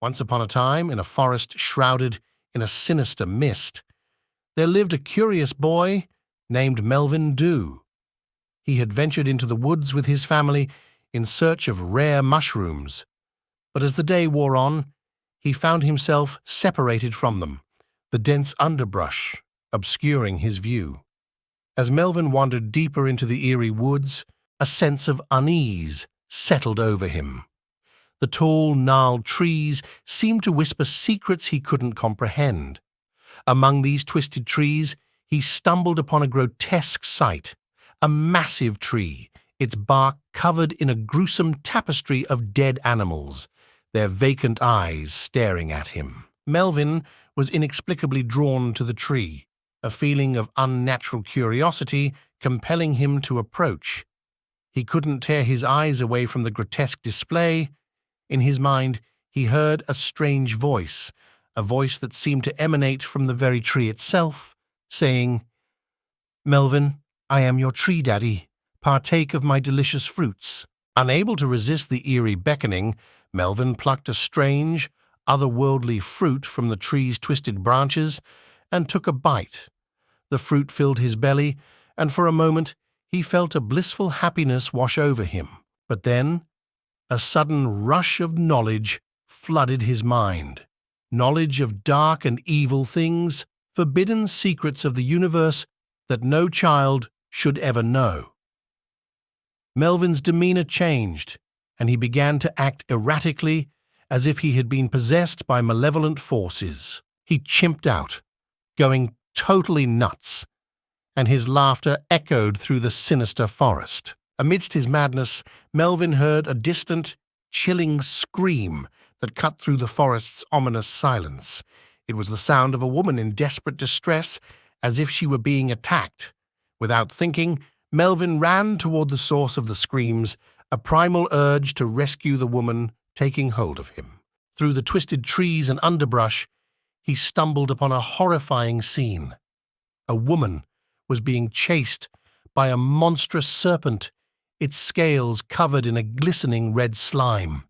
Once upon a time, in a forest shrouded in a sinister mist, there lived a curious boy named Melvin. He had ventured into the woods with his family in search of rare mushrooms, but as the day wore on, he found himself separated from them, the dense underbrush obscuring his view. As Melvin wandered deeper into the eerie woods, a sense of unease settled over him. The tall, gnarled trees seemed to whisper secrets he couldn't comprehend. Among these twisted trees, he stumbled upon a grotesque sight, a massive tree, its bark covered in a gruesome tapestry of dead animals, their vacant eyes staring at him. Melvin was inexplicably drawn to the tree, a feeling of unnatural curiosity compelling him to approach. He couldn't tear his eyes away from the grotesque display. In his mind, he heard a strange voice, a voice that seemed to emanate from the very tree itself, saying, "Melvin, I am your tree daddy. Partake of my delicious fruits." Unable to resist the eerie beckoning, Melvin plucked a strange, otherworldly fruit from the tree's twisted branches and took a bite. The fruit filled his belly, and for a moment he felt a blissful happiness wash over him. But then, a sudden rush of knowledge flooded his mind. Knowledge of dark and evil things, forbidden secrets of the universe that no child should ever know. Melvin's demeanor changed, and he began to act erratically, as if he had been possessed by malevolent forces. He chimped out, going totally nuts, and his laughter echoed through the sinister forest. Amidst his madness, Melvin heard a distant, chilling scream that cut through the forest's ominous silence. It was the sound of a woman in desperate distress, as if she were being attacked. Without thinking, Melvin ran toward the source of the screams, a primal urge to rescue the woman taking hold of him. Through the twisted trees and underbrush, he stumbled upon a horrifying scene. A woman was being chased by a monstrous serpent, its scales covered in a glistening red slime.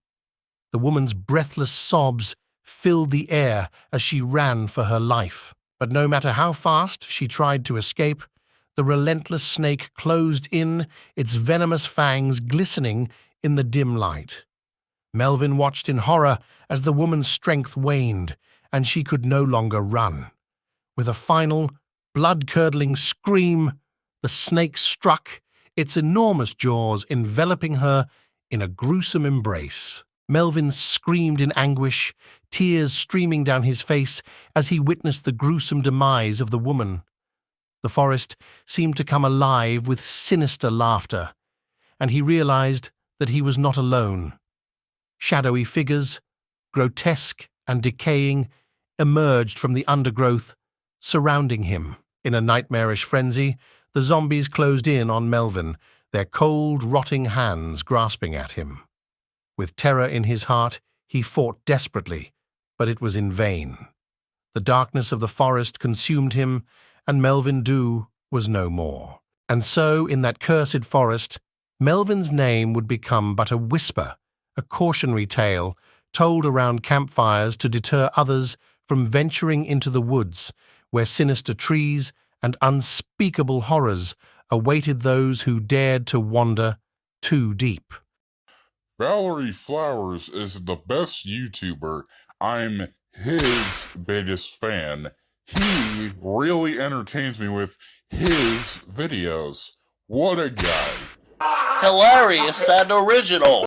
The woman's breathless sobs filled the air as she ran for her life. But no matter how fast she tried to escape, the relentless snake closed in, its venomous fangs glistening in the dim light. Melvin watched in horror as the woman's strength waned, and she could no longer run. With a final, blood-curdling scream, the snake struck, its enormous jaws enveloping her in a gruesome embrace. Melvin screamed in anguish, tears streaming down his face as he witnessed the gruesome demise of the woman. The forest seemed to come alive with sinister laughter, and he realized that he was not alone. Shadowy figures, grotesque and decaying, emerged from the undergrowth, surrounding him. In a nightmarish frenzy, the zombies closed in on Melvin, their cold, rotting hands grasping at him. With terror in his heart, he fought desperately, but it was in vain. The darkness of the forest consumed him, and Melvin was no more. And so, in that cursed forest, Melvin's name would become but a whisper, a cautionary tale told around campfires to deter others from venturing into the woods, where sinister trees and unspeakable horrors awaited those who dared to wander too deep. Valerie Flowers is the best YouTuber. I'm his biggest fan. He really entertains me with his videos. What a guy. Hilarious and original.